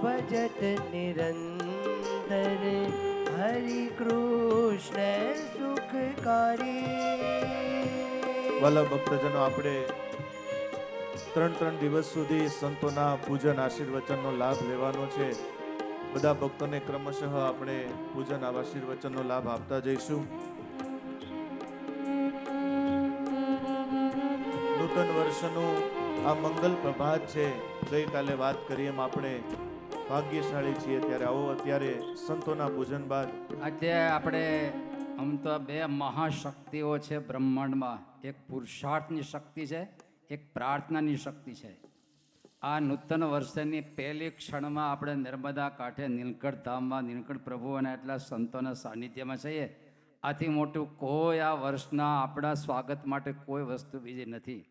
ભજત નિરંતર હરિ કૃષ્ણ સુખકારી. વાલા ભક્તજનો, આપણે 3 દિવસ સુધી સંતોના પૂજન આશીર્વચનનો લાભ લેવાનો છે. બધા ભક્તોને ક્રમશઃ આપણે પૂજન આશીર્વચનનો લાભ આપતા જઈશું. નૂતન વર્ષનું આ મંગલ પ્રભાત છે. ગઈકાલે વાત કરી એમ આપણે ભાગ્યશાળી છીએ. ત્યારે આવો અત્યારે સંતોના પૂજન બાદ અત્યારે આપણે આમ તો બે મહાશક્તિઓ છે બ્રહ્માંડમાં. એક પુરુષાર્થની શક્તિ છે, એક પ્રાર્થનાની શક્તિ છે. આ નૂતન વર્ષની પહેલી ક્ષણમાં આપણે નર્મદા કાંઠે નીલકંઠ ધામમાં નીલકંઠ પ્રભુ અને એટલા સંતોના સાનિધ્યમાં છીએ. આથી મોટું કોઈ આ વર્ષના આપણા સ્વાગત માટે કોઈ વસ્તુ બીજી નથી.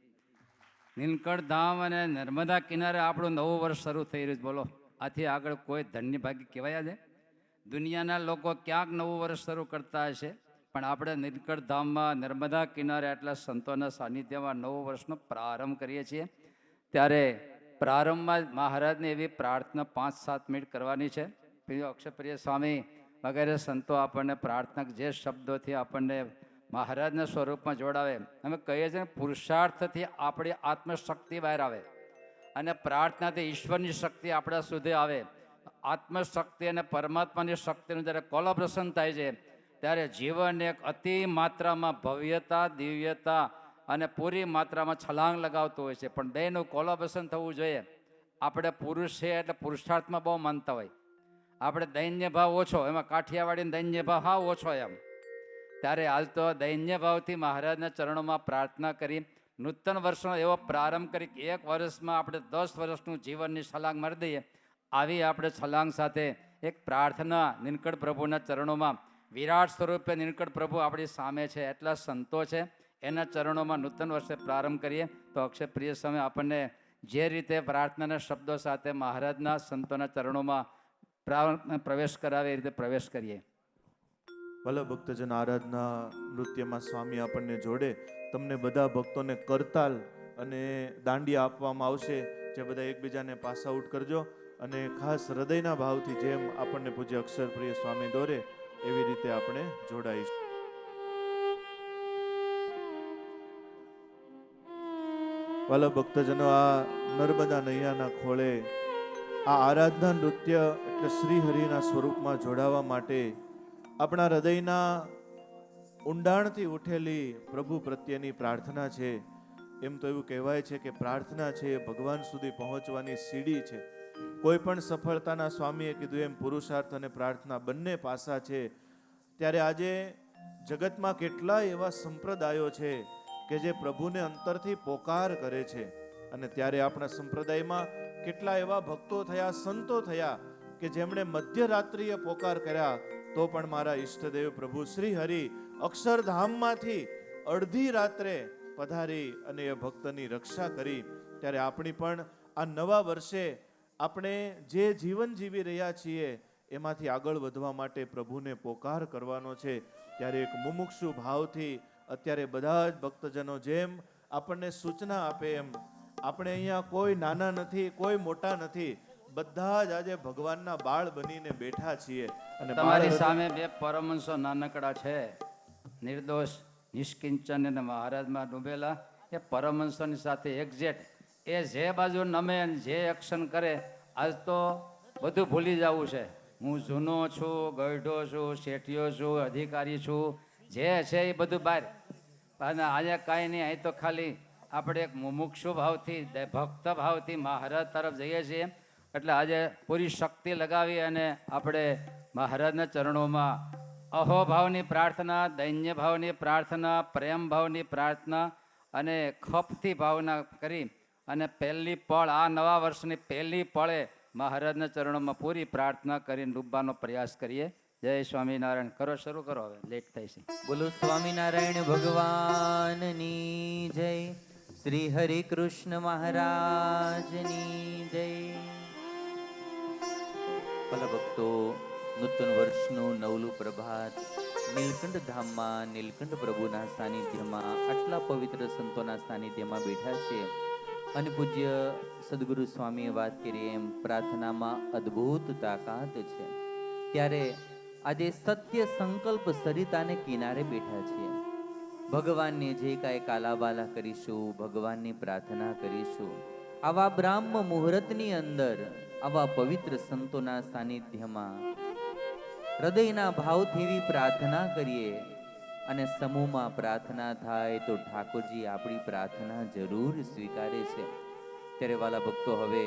નીલકંઠ ધામ અને નર્મદા કિનારે આપણું નવું વર્ષ શરૂ થઈ રહ્યું છે. બોલો, આથી આગળ કોઈ ધન્ય ભાગી કહેવાય છે? દુનિયાના લોકો ક્યાંક નવું વર્ષ શરૂ કરતા હશે, પણ આપણે નીલકંઠ ધામમાં નર્મદા કિનારે આટલા સંતોના સાનિધ્યમાં નવું વર્ષનો પ્રારંભ કરીએ છીએ. ત્યારે પ્રારંભમાં મહારાજને એવી પ્રાર્થના 5-7 મિનિટ કરવાની છે. અક્ષરપ્રિય સ્વામી વગેરે સંતો આપણને પ્રાર્થના જે શબ્દોથી આપણને મહારાજના સ્વરૂપમાં જોડાવે. અમે કહીએ છીએ પુરુષાર્થથી આપણી આત્મશક્તિ બહાર આવે અને પ્રાર્થનાથી ઈશ્વરની શક્તિ આપણા સુધી આવે. આત્મશક્તિ અને પરમાત્માની શક્તિનું જ્યારે કોલેબોરેશન થાય છે ત્યારે જીવન એક અતિ માત્રામાં ભવ્યતા, દિવ્યતા અને પૂરી માત્રામાં છલાંગ લગાવતું હોય છે. પણ બેનું કોલેબોરેશન થવું જોઈએ. આપણે પુરુષ છે એટલે પુરુષાર્થમાં બહુ માનતા હોય. આપણે દૈન્ય ભાવ ઓછો, એમાં કાઠિયાવાડીનો દૈન્ય ભાવ હા ઓછો એમ. ત્યારે હાલ તો દૈન્ય ભાવથી મહારાજના ચરણોમાં પ્રાર્થના કરી નૂતન વર્ષનો એવો પ્રારંભ કરી કે 1 વર્ષમાં આપણે 10 વર્ષનું જીવનની છલાંગ મારી દઈએ. આવી આપણે છલાંગ સાથે એક પ્રાર્થના નીલકંઠ પ્રભુના ચરણોમાં, વિરાટ સ્વરૂપે નીલકંઠ પ્રભુ આપણી સામે છે, એટલા સંતો છે, એના ચરણોમાં નૂતન વર્ષે પ્રારંભ કરીએ. તો અક્ષયપ્રિય સ્વામી આપણને જે રીતે પ્રાર્થનાના શબ્દો સાથે મહારાજના સંતોના ચરણોમાં પ્રવેશ કરાવે એ રીતે પ્રવેશ કરીએ. ભલે ભક્તજન, આરાધના નૃત્યમાં સ્વામી આપણને જોડે. તમને બધા ભક્તોને કરતાલ અને દાંડિયા આપવામાં આવશે, જે બધા એકબીજાને પાસ આઉટ કરજો અને ખાસ હૃદયના ભાવથી જેમ આપણને પૂજ્ય અક્ષરપ્રિય સ્વામી દોરે એવી રીતે આપણે જોડાઈશું. વાલા ભક્તજનો, આ નર્મદા નૈયાના ખોળે આ આરાધના નૃત્ય એટલે શ્રી હરિના સ્વરૂપમાં જોડાવા માટે આપણા હૃદયના ઊંડાણથી ઉઠેલી પ્રભુ પ્રત્યેની પ્રાર્થના છે. એમ તો એવું કહેવાય છે કે પ્રાર્થના છે એ ભગવાન સુધી પહોંચવાની સીડી છે. કોઈ પણ સફળતાના સ્વામીએ કીધું એમ પુરુષાર્થ અને પ્રાર્થના બંને પાસા છે. ત્યારે આજે જગતમાં કેટલા એવા સંપ્રદાયો છે કે જે પ્રભુને અંતરથી પોકાર કરે છે. અને ત્યારે આપણા સંપ્રદાયમાં કેટલા એવા ભક્તો થયા, સંતો થયા કે જેમણે મધ્યરાત્રિએ પોકાર કર્યા તો પણ મારા ઈષ્ટદેવ પ્રભુ શ્રી હરિ અક્ષરધામમાંથી અડધી રાત્રે પધારી અને એ ભક્તની રક્ષા કરી. ત્યારે આપણી પણ આ નવા વર્ષે આપણે જે જીવન જીવી રહ્યા છીએ એમાંથી આગળ વધવા માટે પ્રભુને પોકાર કરવાનો છે. ત્યારે એક મુમુક્ષુ ભાવથી અત્યારે બધા જ ભક્તજનો જેમ આપણને સૂચના આપે એમ, આપણે અહીંયા કોઈ નાના નથી, કોઈ મોટા નથી, બધા જ આજે ભગવાનના બાળ બનીને બેઠા છીએ. અને તમારી સામે 2 પરમહંસો નાનકડા છે, નિર્દોષ, નિષ્કિંચન અને મહારાજમાં ડૂબેલા. એ પરમહંસોની સાથે એક્ઝેક્ટ એ જે બાજુ નમે જે એક્શન કરે. આજ તો બધું ભૂલી જવું છે. હું જૂનો છું, ગઈઢો છું, શેઠિયો છું, અધિકારી છું, જે છે એ બધું બહાર. અને આજે કાંઈ નહીં, અહીં તો ખાલી આપણે એક મુમુક્ષુ ભાવથી, ભક્ત ભાવથી મહારાજ તરફ જઈએ છીએ. એટલે આજે પૂરી શક્તિ લગાવી અને આપણે મહારાજના ચરણોમાં અહોભાવની પ્રાર્થના, દૈન્ય ભાવની પ્રાર્થના, પ્રેમ ભાવની પ્રાર્થના અને ખપથી ભાવના કરી અને પહેલી પળ, આ નવા વર્ષની પહેલી પળે મહારાજના ચરણોમાં પૂરી પ્રાર્થના કરીને ડૂબવાનો પ્રયાસ કરીએ. જય સ્વામિનારાયણ. કરો, શરૂ કરો, હવે લેટ થાય છે. બોલો સ્વામિનારાયણ ભગવાનની જય. શ્રી હરિ કૃષ્ણ મહારાજની જય. ભલા ભક્તો, નૂતન વર્ષનું નવલું પ્રભાત નીલકંઠ ધામમાં નીલકંઠ પ્રભુના સાનિધ્યમાં આટલા પવિત્ર સંતોના સાનિધ્યમાં બેઠા છે. અને પૂજ્ય સદગુરુ સ્વામીએ વાત કરી એમ પ્રાર્થનામાં અદ્ભુત તાકાત છે. ત્યારે આજે સત્ય સંકલ્પ સરિતાને કિનારે બેઠા છીએ. ભગવાનને જે કાંઈ કાલાબાલા કરીશું, ભગવાનની પ્રાર્થના કરીશું, આવા બ્રાહ્મ મુહૂર્તની અંદર, આવા પવિત્ર સંતોના સાનિધ્યમાં હૃદયના ભાવથી એવી પ્રાર્થના કરીએ અને સમૂહમાં પ્રાર્થના થાય તો ઠાકોરજી આપણી પ્રાર્થના જરૂર સ્વીકારે છે. ત્યારે વાલા ભક્તો, હવે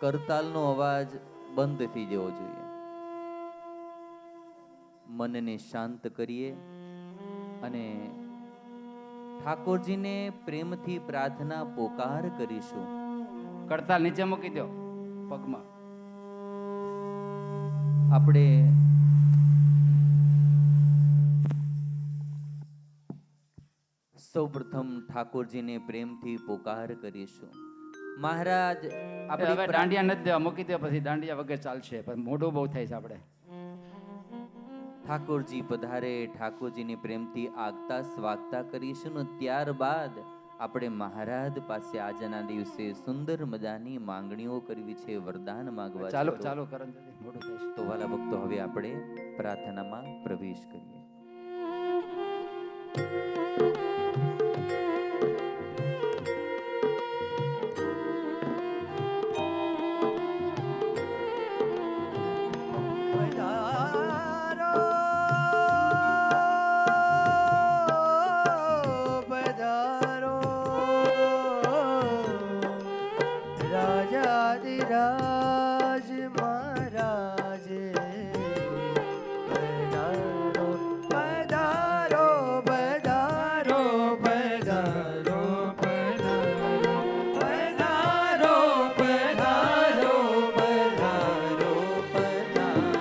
કરતાલનો અવાજ બંધ થઈ જવો જોઈએ. મનને શાંત કરીએ અને ઠાકોરજીને પ્રેમથી પ્રાર્થના પોકાર કરીશું. કરતાલ નીચે મૂકી દો પગમાં. આપણે સૌપ્રથમ ઠાકોરજીને પ્રેમથી પોકાર કરીશું. મહારાજ આપણે હવે દાંડિયા નથી દેવા, મૂકી દો, પછી દાંડિયા વગર ચાલશે, પણ મોઢું બહુ થાય છે આપણે. ઠાકોરજી પધારે, ઠાકોરજીને પ્રેમથી આગતા સ્વાગતા કરીશું ને ત્યારબાદ આપણે મહારાજ પાસે આજના દિવસે સુંદર મજાની માંગણીઓ કરવી છે, વરદાન માંગવા છે. ચાલો ચાલો કરો, મોઢું થાય છે. તો વાલા ભક્તો, હવે આપણે પ્રાર્થનામાં પ્રવેશ કરીએ. રાજાધિરાજ મહારાજ પધારો પધારો પધારો પધારો પધારો પધારો પધારો પધારો પધારો.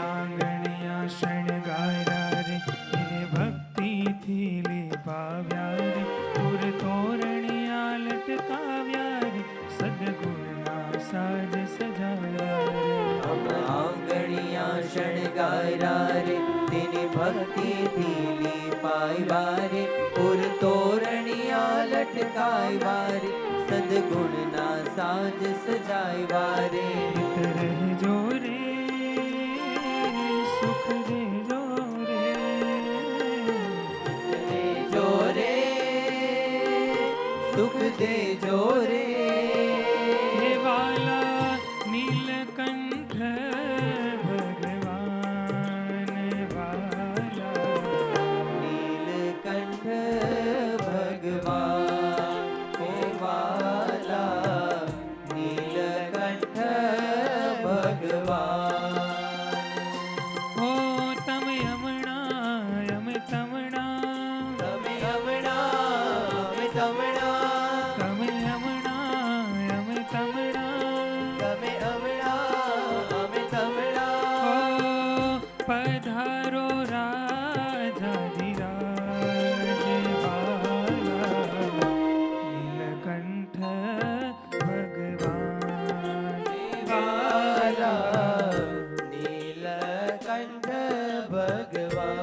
આંગણિયા શણગાર્યા રે, એને ભક્તિથી લેપાવ્યા રે, પુર તોરણિયા લટકાવ્યા રે, સદગુણના સાજ સજાવ્યા રે. આંગણિયા શણગાર્યા રે, તેની ભક્તિથી લીપાવ્યા રે, પુર તોરણિયા લટકાવ્યા રે, સદગુણના સાજ સજાવ્યા રે. હિત રહેજો રે, સુખ દેજો રે, દેજો રે, સુખ દેજો રે. હે વાલા નીલકંઠ ભગવાન વાલા. નીલકંઠ ભગવાન હે વાલા, નીલકંઠ ભગવાન. ઓ તમે હમણાં અમે તમણા, તમે હમણાં અમે તમણા, તમે હમણાં અમે તમણા. તમે હમણાં અમે તમણા. ઓ પધારો રાજાધિરાજ વાલા, નીલકંઠ ભગવાન વાલા, નીલકંઠ ભગવાન.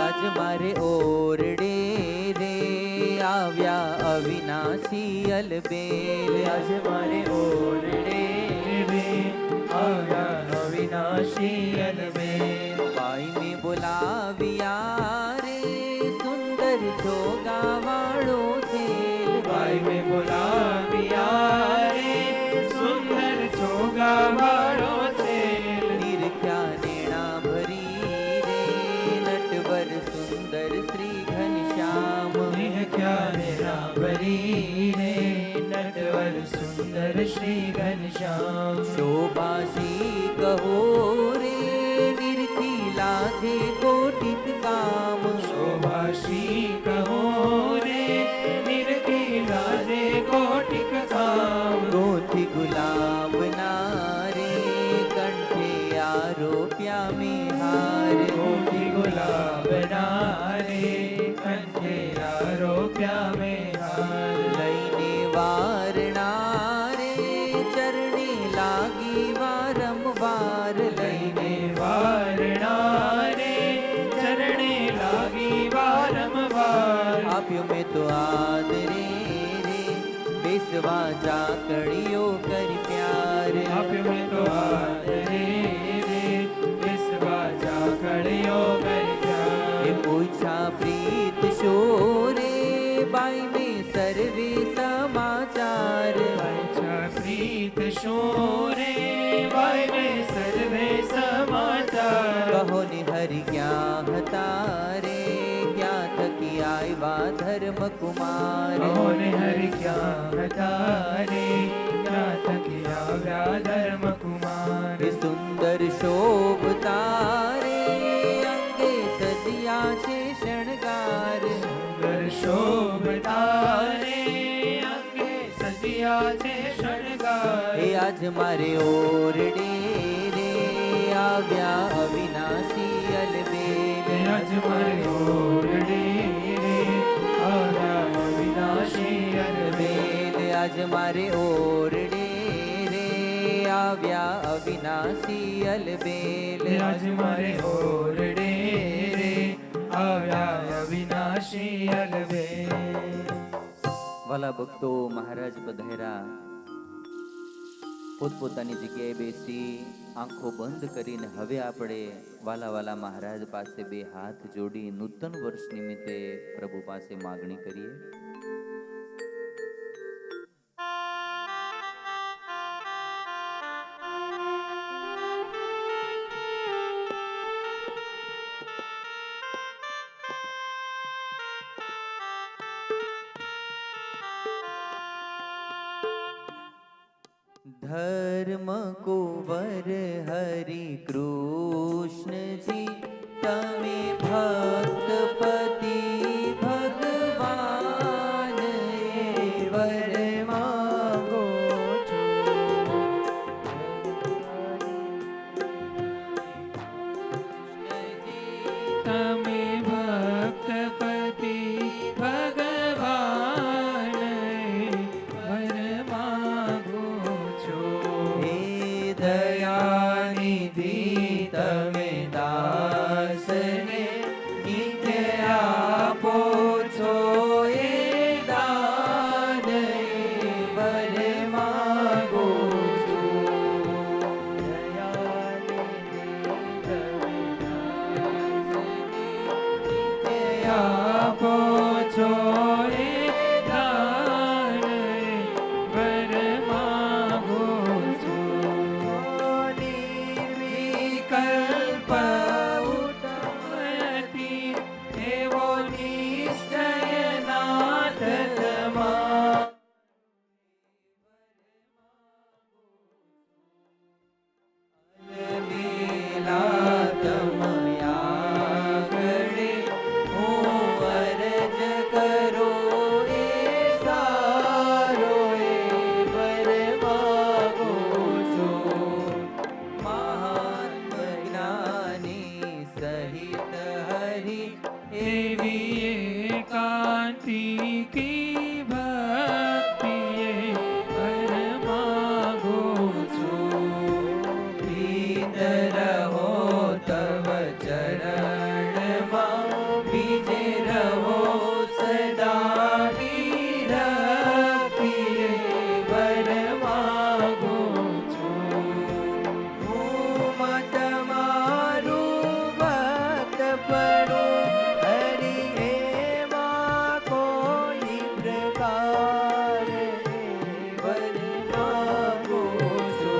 આજ મારે ઓરડે રે આવ્યા અવિનાશી અલબેલ. આજ મારે ઓરડે રે આવ્યા અવિનાશી અલબેલ. ભાઈ મેં બોલાવ્યા રે સુંદર જોગા વાળો તેલ. ભાઈ મેં બોલાવ્યા રે સુંદર જોગા વાળો તેલ. નિરખ્યા નેણા ભરી રે નટવર સુંદર શ્રી ઘનશ્યામ. નિરખ્યા નેણા ભરી રે નટવર સુંદર શ્રી ઘનશ્યામ. શોભાશી કહો રે નિરખી લાજે કોટિક કામ. શોભાશી કહો રે નિરખી લાજે કોટિક કામ. ગોથી ગુલાબ ના આપ્યા મેં હાર. લઈને વારણા રે ચરણે લાગી વારંવાર લઈને વારણા રે ચરણે લાગી વારંવાર. આપ્યો મેં તો આદરે રે બેસવા ચાકડીઓ કરી પ્યાર આપ્યો મેં તો આદરે રે બેસવા ચાકડીઓ કરી પ્યાર. એ પૂછા પ્રીત શોરે બાઈ મેં સર્વે સમાચાર અચ્છા પ્રીત શોરે ભાઈ મેં સર્વે સમાચાર. કહો ને હરિ ક્યાં હતા રે ક્યાં થકી આવ્યા ધર્મ કુમાર કહો ને હરિ ક્યાં હતા રે ક્યાં થકી આવ્યા ધર્મ કુમાર. એ સુંદર શોભતા રે અંગે સજ્યા છે શણગાર સુંદર શોભતા રે અંગે સજ્યા છે શણગાર. એ આજ મારે ઓરડે રે આવ્યા અવિનાશી અલબેલ આજ મારે ઓરડે રે આવ્યા અવિનાશી અલબેલ. બેલ આજ મારે ઓરડે રે આવ્યા અવિનાશી અલબેલ આજ મારે ઓરડે રે આવ્યા અવિનાશી અલબેલ. વાલા ભક્તો મહારાજ પધાર્યા પોતપોતાની જગ્યાએ બેસી આંખો બંધ કરીને હવે આપણે વાલા વાલા મહારાજ પાસે બે હાથ જોડી નૂતન વર્ષ નિમિત્તે પ્રભુ પાસે માગણી કરીએ. धर्म कुंवर हरि कृष्ण जी तमे भक्त पति भगवान ए वर मांगो તમે ભક્તપતિ ભગવાન વર માંગો છો. हे દયાનિધિ તમે દાસને નિત્ય આપો છો. એ દાન એ વર માંગો છો. આપો છો એ દાન એ વર માંગો છો. નિર્વિકલ્પ ઉત્તમતિ એવો નિશ્ચય નાથ તમા. બેલા તમયા ગળે હું અરજ કરો એ સારો એ વર માગો છો. મહાન જ્ઞાની સહિત હરિ એવી એકાંતિકી ભક્તિએ વર માંગો છો. પ્રીત રહો તવ ચરણમાં બીજે રહો સદા વિરક્તિએ વર માંગો છો. હું તમારું ભક્ત પડું હરિ એમાં કોઈ પ્રકાર વર માગો છો.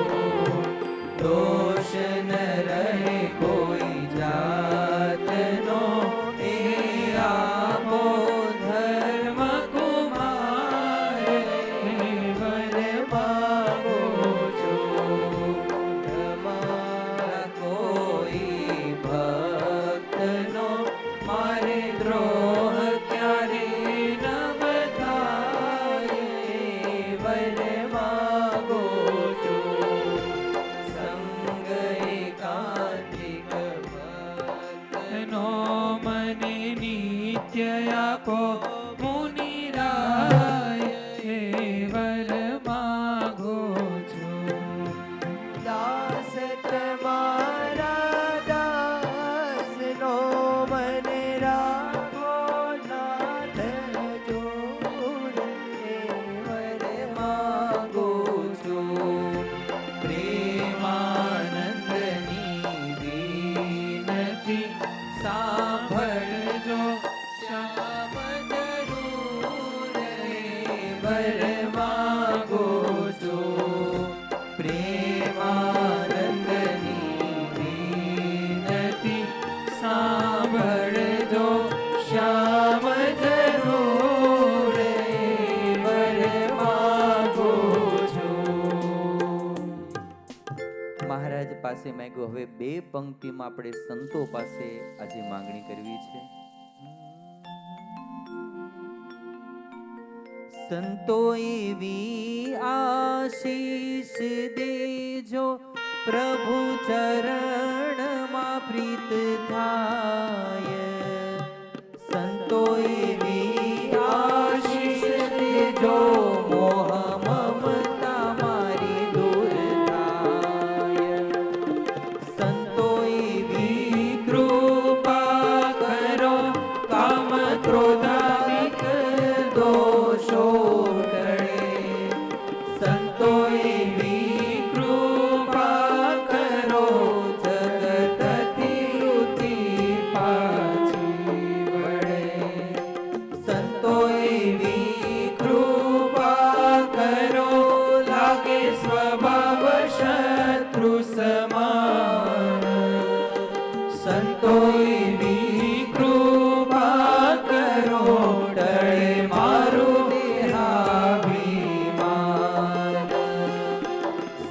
દોષ ન રહે કોઈ જાતનો એ આપો ધર્મ કુમાર વર માગો છો. તમારા કોઈ ભક્તનો મારે દ્રોહ ક્યારે ન બતાય વર માગો છો. સંગ મહારાજ પાસે માંગ્યું, હવે 2 પંક્તિમાં આપણે સંતો પાસે આજે માંગણી કરવી છે. સંતો એવી આશીષ દેજો, પ્રભુ ચરણમાં પ્રીત થાય. સંતો એવી આશીષ દેજો, મોહ મમતા મારી દૂર થાય. સંતો એવી કૃપા કરો, કામ ક્રોધાદિક દોષો ટળે. સંતો એવી કૃપા કરો, જગતથી વૃત્તિ પાછી વળે. સંતો એવી કૃપા કરો, લાગે સ્વભાવ શત્રુ સમાન. સંતો એવી કૃપા કરો, ટળે મારું દેહાભિમાન.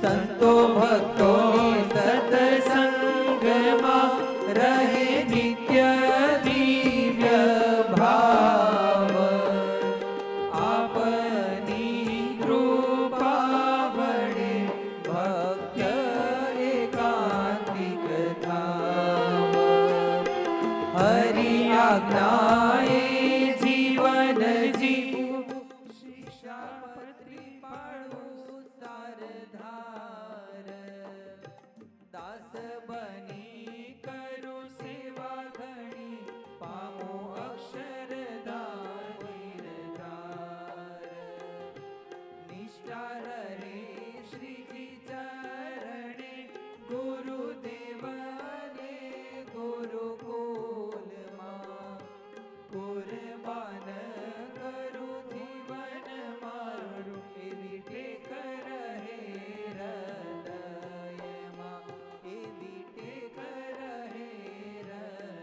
સંતો ભક્તોની સત્સંગમાં રહે નિત્ય દિવ્ય ભાવ. આપની કૃપા વડે ભક્ત એકાંતિક થાવ. હરિ આજ્ઞાએ જીવન જીવું, શિક્ષાપત્રી પાડું સારધાર. દાસ બની કરું સેવા ઘણી, પામું અક્ષરધાર. નિષ્ઠા રહે શ્રીજી ચરણે, ગુરુદેવને ગુરુકુલમાં. કુરબાન કરું જીવન મારું, એવી ટેક રહે હૃદયમાં. એવી ટેક રહે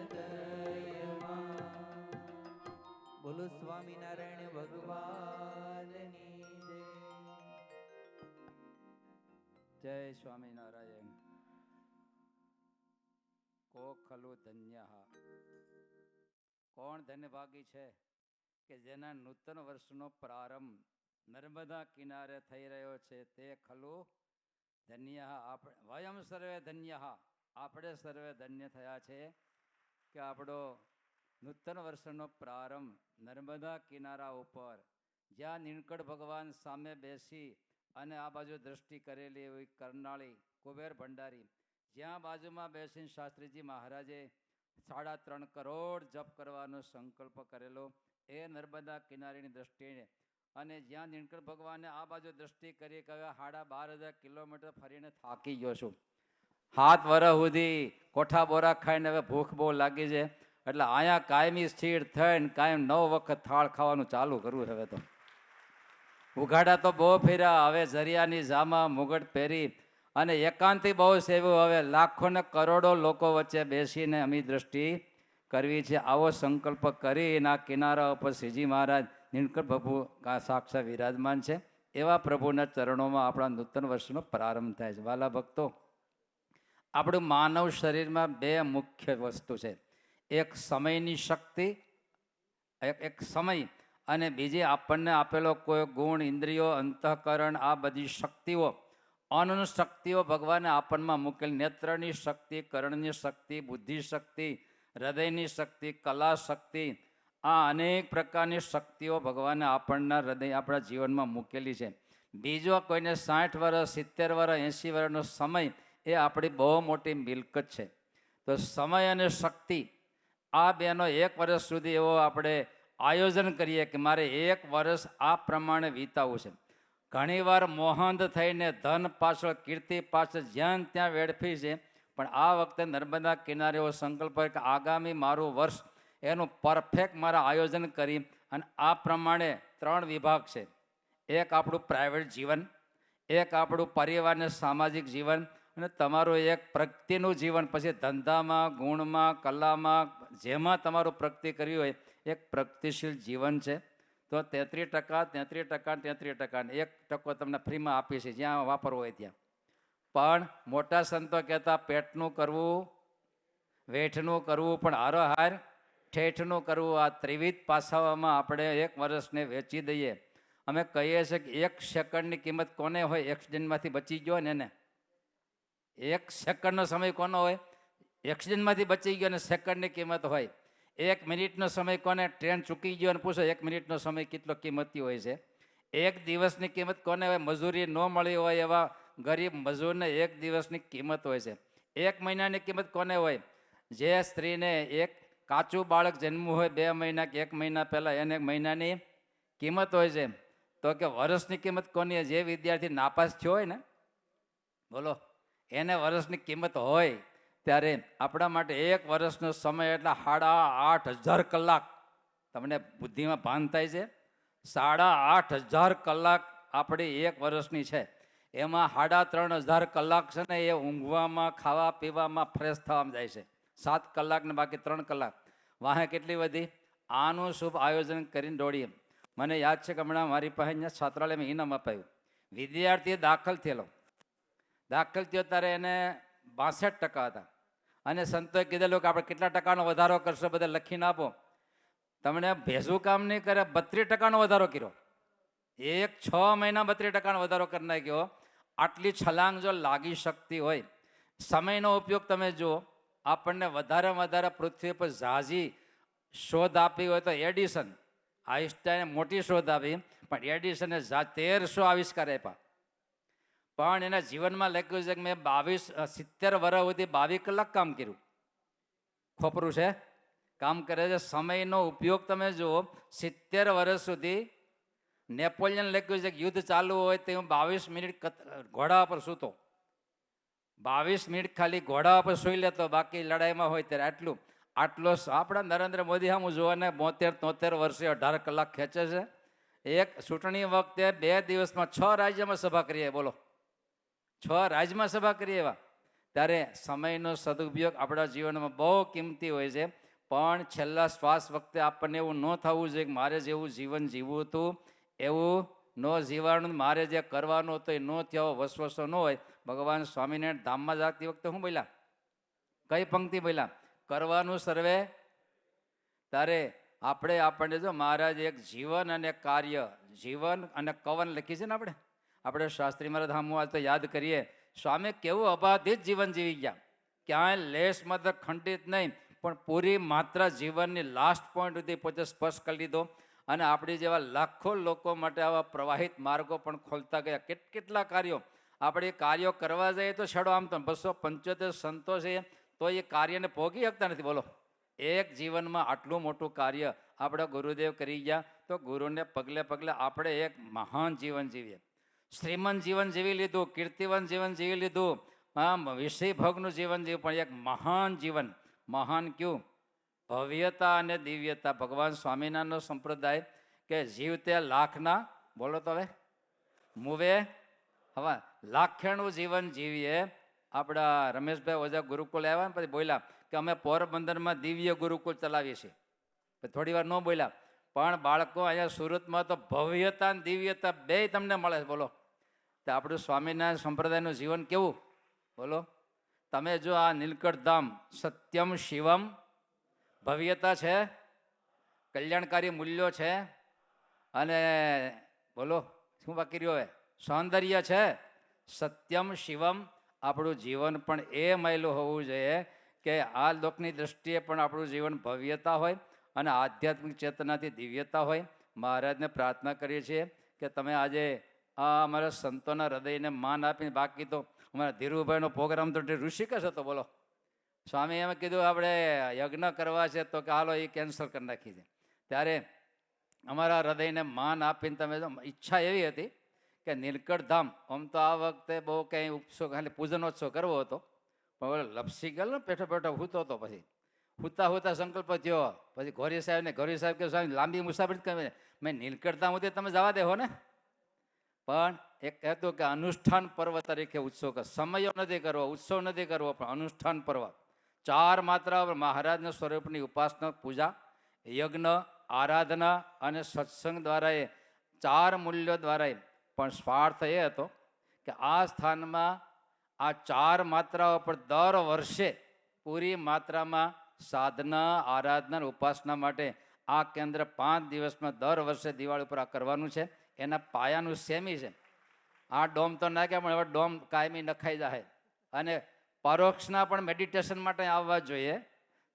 હૃદયમાં. બોલો સ્વામિનારાયણ ભગવાનની જય. જય સ્વામિનારાયણ. કો ખલુ ધન્ય. કોણ ધન્યભાગી છે કે જેના નૂતન વર્ષનો પ્રારંભ નર્મદા કિનારે થઈ રહ્યો છે, તે ખલુ ધન્ય. વયમ સર્વે ધન્ય. આપણે સર્વે ધન્ય થયા છે કે આપણો નૂતન વર્ષનો પ્રારંભ નર્મદા કિનારા ઉપર, જ્યાં નીલકંઠ ભગવાન સામે બેસી અને આ બાજુ દ્રષ્ટિ કરેલી એવી કરનાળી કુબેર ભંડારી, જ્યાં બાજુમાં બેસીને શાસ્ત્રીજી મહારાજે 3.5 કરોડ જપ કરવાનો સંકલ્પ કરેલો, એ નર્મદા કિનારેની દ્રષ્ટિએ, અને જ્યાં નીલકંઠ ભગવાને આ બાજુ દ્રષ્ટિ કરી કે હવે 12,500 કિલોમીટર ફરીને થાકી ગયો છું, 7 વર્ષ સુધી કોઠા બોરા ખાઈને હવે ભૂખ બહુ લાગી છે, એટલે અહીંયા કાયમી સ્થિર થઈને કાયમ 9 વખત થાળ ખાવાનું ચાલુ કરવું. હવે તો ઉઘાડા તો બહુ ફેર્યા, હવે જરિયાની જામા મુગટ પહેરી અને એકાંતી બહુ સેવ્યું. હવે લાખો ને કરોડો લોકો વચ્ચે બેસીને અમી દ્રષ્ટિ કરવી છે. આવો સંકલ્પ કરીને આ કિનારા ઉપર શ્રીજી મહારાજ નીલકંઠ પ્રભુ સાક્ષાત વિરાજમાન છે. એવા પ્રભુના ચરણોમાં આપણા નૂતન વર્ષનો પ્રારંભ થાય છે. વાલા ભક્તો, આપણું માનવ શરીરમાં 2 મુખ્ય વસ્તુ છે. એક સમયની શક્તિ, એક સમય, અને બીજી આપણને આપેલો કોઈ ગુણ, ઇન્દ્રિયો, અંતઃકરણ, આ બધી શક્તિઓ, અનંત શક્તિઓ ભગવાને આપણમાં મૂકેલ. નેત્રની શક્તિ, કર્ણની શક્તિ, બુદ્ધિ શક્તિ, હૃદયની શક્તિ, કલા શક્તિ, આ અનેક પ્રકારની શક્તિઓ ભગવાને આપણના હૃદય, આપણા જીવનમાં મૂકેલી છે. બીજો કોઈને 60 વર્ષ, 70 વર્ષ, 80 વર્ષનો સમય, એ આપણી બહુ મોટી મિલકત છે. તો સમય અને શક્તિ, આ બેનો 1 વર્ષ સુધી એવો આપણે આયોજન કરીએ કે મારે 1 વર્ષ આ પ્રમાણે વિતાવવું છે. ઘણીવાર મોહાંધ થઈને ધન પાછળ, કીર્તિ પાછળ જ્યાં ત્યાં વેડફી છે, પણ આ વખતે નર્મદા કિનારે એવો સંકલ્પ કે આગામી મારું વર્ષ એનું પરફેક્ટ મારા આયોજન કરી, અને આ પ્રમાણે 3 વિભાગ છે. એક આપણું પ્રાઇવેટ જીવન, એક આપણું પરિવારને સામાજિક જીવન, અને તમારું એક પ્રગતિનું જીવન. પછી ધંધામાં, ગુણમાં, કલામાં, જેમાં તમારું પ્રગતિ કરવી હોય, એક પ્રગતિશીલ જીવન છે. તો 33%, 33%, 33%, 1% તમને ફ્રીમાં આપીએ છીએ, જ્યાં વાપરવો હોય ત્યાં. પણ મોટા સંતો કહેતા પેટનું કરવું, વેઠનું કરવું, પણ હારોહાર ઠેઠનું કરવું. આ ત્રિવિધ પાસાઓમાં આપણે એક વર્ષને વેચી દઈએ. અમે કહીએ છીએ કે 1 સેકન્ડની કિંમત કોને હોય? એક્સિડન્ટમાંથી બચી ગયો ને એને. 1 સેકન્ડનો સમય કોનો હોય? એક્સિડન્ટમાંથી બચી ગયો અને સેકન્ડની કિંમત હોય. 1 મિનિટનો સમય કોને? ટ્રેન ચૂકી ગયો અને પૂછો 1 મિનિટનો સમય કેટલો કિંમતી હોય છે. 1 દિવસની કિંમત કોને હોય? મજૂરી ન મળી હોય એવા ગરીબ મજૂરને 1 દિવસની કિંમત હોય છે. 1 મહિનાની કિંમત કોને હોય? જે સ્ત્રીને એક કાચું બાળક જન્મ્યું હોય 2 મહિના કે 1 મહિના પહેલાં, એને 1 મહિનાની કિંમત હોય છે. તો કે વર્ષની કિંમત કોની? જે વિદ્યાર્થી નાપાસ થયો હોય ને, બોલો, એને વર્ષની કિંમત હોય. ત્યારે આપણા માટે 1 વર્ષનો સમય એટલે 8,500 કલાક. તમને બુદ્ધિમાં ભાન થાય છે? 8,500 કલાક આપણી 1 વર્ષની છે. એમાં 3,500 કલાક છે ને એ ઊંઘવામાં, ખાવા પીવામાં, ફ્રેશ થવામાં જાય છે. 7 કલાક ને બાકી 3 કલાક વાહે કેટલી વધી? આનું શુભ આયોજન કરીને દોડીએ. મને યાદ છે કે હમણાં મારી પાસે અહીંયા છાત્રાલયમાં ઇનામ અપાયું. વિદ્યાર્થી દાખલ થયેલો ત્યારે એને 62% હતા અને સંતોએ કીધેલું કે આપણે કેટલા ટકાનો વધારો કરશો બધા લખીને આપો. તમને ભેજું કામ નહીં કરે, 32% વધારો કર્યો. 6 મહિના 32% વધારો કરી નાખ્યો. આટલી છલાંગ જો લાગી શકતી હોય, સમયનો ઉપયોગ તમે જુઓ. આપણને વધારે પૃથ્વી પર ઝાઝી શોધ આપી હોય તો એડિસન, આઈન્સ્ટાઈને મોટી શોધ આપી, પણ એડિસને 1300 આવિષ્કાર આપ્યા. પણ એના જીવનમાં લખ્યું છે કે મેં 70 વર્ષ સુધી 22 કલાક કામ કર્યું. ખોપરું છે? કામ કરે છે. સમયનો ઉપયોગ તમે જુઓ. 70 વર્ષ સુધી નેપોલિયન લખ્યું છે કે યુદ્ધ ચાલુ હોય તો હું 22 મિનિટ ઘોડા પર સૂતો. 22 મિનિટ ખાલી ઘોડા પર સૂઈ લેતો, બાકી લડાઈમાં હોય ત્યારે આટલો આપણા નરેન્દ્ર મોદી હું જોવાને 72-73 વર્ષે 18 કલાક ખેંચે છે. એક ચૂંટણી વખતે 2 દિવસમાં 6 રાજ્યમાં સભા કરીએ. બોલો, 6 રાજ્યમાં સભા કરીએ. એવા ત્યારે સમયનો સદુપયોગ આપણા જીવનમાં બહુ કિંમતી હોય છે. પણ છેલ્લા શ્વાસ વખતે આપણને એવું ન થવું જોઈએ કે મારે જેવું જીવન જીવવું હતું એવું ન જીવવાનું, મારે જે કરવાનું હતું એ ન થયો, વસવસો ન હોય. ભગવાન સ્વામિનારાયણ ધામમાં જાતી વખતે શું બોલ્યા? કઈ પંક્તિ બોલ્યા? કરવાનું સર્વે. ત્યારે આપણને જો મહારાજ એક જીવન અને કાર્ય, જીવન અને કવન લખી છે ને આપણે શાસ્ત્રી મહારાજ ધામમાં તો યાદ કરીએ. સ્વામી કેવું અબાધિત જીવન જીવી ગયા, ક્યાંય લેશ માત્ર ખંડિત નહીં, પણ પૂરી માત્રા જીવનની લાસ્ટ પોઈન્ટ સુધી પોતે સ્પર્શ કરી લીધો. અને આપણી જેવા લાખો લોકો માટે આવા પ્રવાહિત માર્ગો પણ ખોલતા ગયા. કેટલા કાર્યો આપણે કાર્યો કરવા જઈએ તો છેડો આમ તો 275 સંતો છે તો એ કાર્યને ભોગી શકતા નથી. બોલો, એક જીવનમાં આટલું મોટું કાર્ય આપણા ગુરુદેવ કરી ગયા. તો ગુરુને પગલે પગલે આપણે એક મહાન જીવન જીવીએ. શ્રીમંત જીવન જીવી લીધું, કીર્તિવંત જીવન જીવી લીધું, વિષય ભોગનું જીવન જીવ્યું, પણ એક મહાન જીવન. મહાન ક્યું? ભવ્યતા અને દિવ્યતા. ભગવાન સ્વામિનારાયણનો સંપ્રદાય કે જીવતે લાખના, બોલો તો હવે, મુવે હવે લાખેણું જીવન જીવીએ. આપણા રમેશભાઈ ઓઝા ગુરુકુળ આવ્યા ને પછી બોલ્યા કે અમે પોરબંદરમાં દિવ્ય ગુરુકુળ ચલાવીએ છીએ. થોડી વાર ન બોલ્યા, પણ બાળકો અહીંયા સુરતમાં તો ભવ્યતા અને દિવ્યતા બે તમને મળે છે. બોલો, તો આપણું સ્વામિનારાયણ સંપ્રદાયનું જીવન કેવું? બોલો, તમે જો આ નીલકંઠ ધામ સત્યમ શિવમ, ભવ્યતા છે, કલ્યાણકારી મૂલ્યો છે, અને બોલો શું બાકી રહ્યો હવે? સૌંદર્ય છે. સત્યમ શિવમ. આપણું જીવન પણ એ માયલું હોવું જોઈએ કે આ લોકની દ્રષ્ટિએ પણ આપણું જીવન ભવ્યતા હોય અને આધ્યાત્મિક ચેતનાથી દિવ્યતા હોય. મહારાજને પ્રાર્થના કરીએ છીએ કે તમે આજે આ અમારા સંતોના હૃદયને માન આપીને, બાકી તો અમારા ધીરુભાઈનો પ્રોગ્રામ તો ઋષિકેશ હતો. બોલો, સ્વામી એમ કીધું આપણે યજ્ઞ કરવા છે તો કે હાલો એ કેન્સલ કરી નાખી છે. ત્યારે અમારા હૃદયને માન આપીને તમે જો, ઈચ્છા એવી હતી કે નીલકંઠ ધામ, આમ તો આ વખતે બહુ કંઈ ઉપસો ખાલી પૂજનોત્સવ કરવો હતો, પણ લપસી ગયેલો ને પેઠો હૂતો હતો. પછી હુતા સંકલ્પ થયો. પછી ઘોરી સાહેબ કે સ્વામી લાંબી મુસાફરી કરે, મેં નીલકંઠ ધામ સુધી તમે જવા દેહો ને. પણ એક કહેતું કે અનુષ્ઠાન પર્વ તરીકે ઉત્સવ કર, સમયો નથી કરવો, ઉત્સવ નથી કરવો, પણ અનુષ્ઠાન પર્વ. 4 માત્રા મહારાજના સ્વરૂપની ઉપાસના, પૂજા, યજ્ઞ, આરાધના અને સત્સંગ દ્વારા, એ 4 મૂલ્યો દ્વારા. પણ સ્વાર્થ એ હતો કે આ સ્થાનમાં આ 4 માત્રાઓ પર દર વર્ષે પૂરી માત્રામાં સાધના, આરાધના અને ઉપાસના માટે આ કેન્દ્ર 5 દિવસમાં દર વર્ષે દિવાળી ઉપર આ કરવાનું છે. એના પાયાનું સેમી છે. આ ડોમ તો નાખ્યા પણ હવે ડોમ કાયમી નખાઈ જાય. અને પરોક્ષના પણ મેડિટેશન માટે આવવા જોઈએ,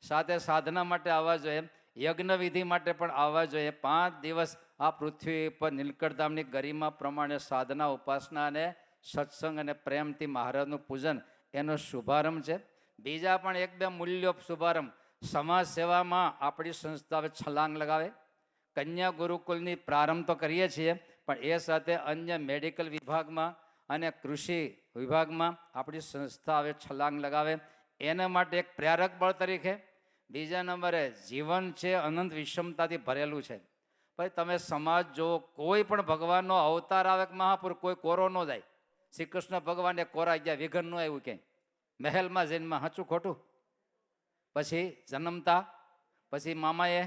સાથે સાધના માટે આવવા જોઈએ, યજ્ઞ વિધિ માટે પણ આવવા જોઈએ. 5 દિવસ આ પૃથ્વી પર નીલકંઠધામની ગરિમા પ્રમાણે સાધના, ઉપાસના અને સત્સંગ અને પ્રેમથી મહારાજનું પૂજન એનો શુભારંભ છે. બીજા પણ 1-2 મૂલ્યો શુભારંભ. સમાજ સેવામાં આપણી સંસ્થા છલાંગ લગાવે. કન્યા ગુરુકુલની પ્રારંભ તો કરીએ છીએ, પણ એ સાથે અન્ય મેડિકલ વિભાગમાં અને કૃષિ વિભાગમાં આપણી સંસ્થા હવે છલાંગ લગાવે. એના માટે એક પ્રેરક બળ તરીકે. બીજા નંબરે જીવન છે અનંત વિષમતાથી ભરેલું છે. ભાઈ તમે સમાજ જો કોઈ પણ ભગવાનનો અવતાર આવે કે મહાપુરુષ, કોઈ કોરો ન જાય. શ્રી કૃષ્ણ ભગવાને કોરા ગયા, વિઘન ન આવ્યું ક્યાંય. મહેલમાં જન્મ, સાચું ખોટું? પછી જન્મતા, પછી મામાએ,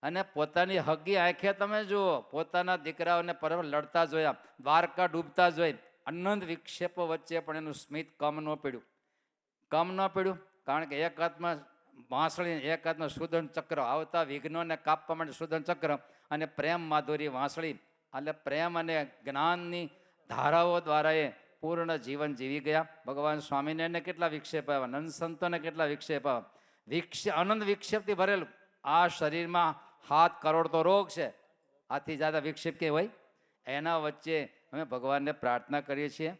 અને પોતાની હગી આંખે તમે જુઓ પોતાના દીકરાઓને પર લડતા જોયા, દ્વારકા ડૂબતા જોઈ, અનંત વિક્ષેપો વચ્ચે પણ એનું સ્મિત કમ ન પડ્યું. કારણ કે એક હાથમાં વાંસળી, એક હાથમાં સુદર્શન ચક્ર, આવતા વિઘ્નોને કાપવા માટે સુદર્શન ચક્ર અને પ્રેમ માધુરી વાંસળી. એટલે પ્રેમ અને જ્ઞાનની ધારાઓ દ્વારા એ પૂર્ણ જીવન જીવી ગયા. ભગવાન સ્વામિનારાયણને કેટલા વિક્ષેપ આવ્યા, નંદ સંતોને કેટલા વિક્ષેપ આવ્યા. અનંત વિક્ષેપથી ભરેલું આ શરીરમાં 7 કરોડ તો રોગ છે, આથી જ્યાદા વિક્ષેપ કે હોય. એના વચ્ચે અમે ભગવાનને પ્રાર્થના કરીએ છીએ,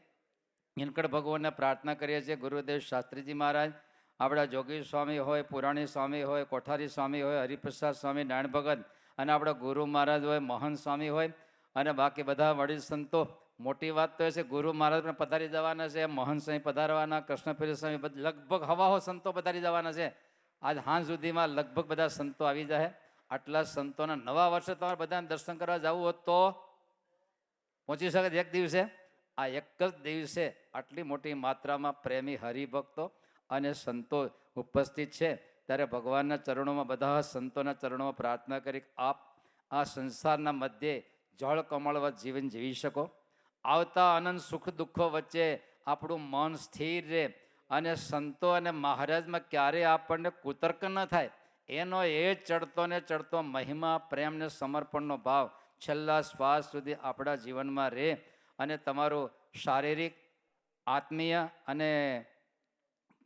નીલકંઠ ભગવાનને પ્રાર્થના કરીએ છીએ. ગુરુદેવ શાસ્ત્રીજી મહારાજ, આપણા જોગી સ્વામી હોય, પુરાણી સ્વામી હોય, કોઠારી સ્વામી હોય, હરિપ્રસાદ સ્વામી, નારાયણ ભગત, અને આપણા ગુરુ મહારાજ હોય, મહંત સ્વામી હોય, અને બાકી બધા વડીલ સંતો. મોટી વાત તો એ છે ગુરુ મહારાજ પણ પધારી જવાના છે, મહંત સ્વામી પધારવાના, કૃષ્ણપીર સ્વામી, લગભગ હવાહો સંતો પધારી જવાના છે. આજ સાંજ સુધીમાં લગભગ બધા સંતો આવી જાય. આટલા સંતોના નવા વર્ષે તમારે બધાને દર્શન કરવા જવું હોત તો પહોંચી શકે એક દિવસે. આ એક જ દિવસે આટલી મોટી માત્રામાં પ્રેમી હરિભક્તો અને સંતો ઉપસ્થિત છે. ત્યારે ભગવાનના ચરણોમાં, બધા સંતોના ચરણોમાં પ્રાર્થના કરી આપ આ સંસારના મધ્યે જળ કમળવત જીવન જીવી શકો. આવતા અનંત સુખ દુઃખો વચ્ચે આપણું મન સ્થિર રહે અને સંતો અને મહારાજમાં ક્યારેય આપણને કુતર્ક ન થાય. એનો એ ચડતો ને ચડતો મહિમા, પ્રેમ ને સમર્પણનો ભાવ છેલ્લા શ્વાસ સુધી આપણા જીવનમાં રહે. અને તમારું શારીરિક, આત્મીય અને